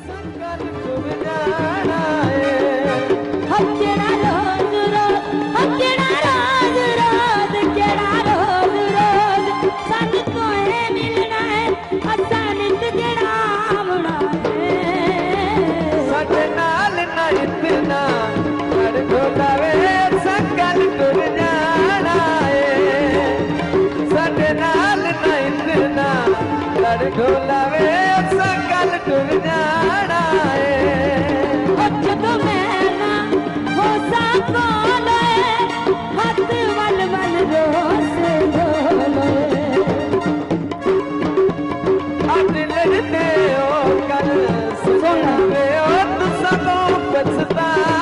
संगल टुर जाना है केड़ा रोज रोज केड़ा रोज रोज केड़ा रोज रोज सन तोहे मिलना है असा नित केड़ा आवना है साडे नाल ना इतना कर ढोलावे संगल टुर जाना है साडे नाल ना इतना कर ढोलावे संगल टुर जाना है जदों मैं ना हो सकोले हाथ वल वल रोस बोले आज लड़ते हो कल सुनावे हो तुसा को पछताना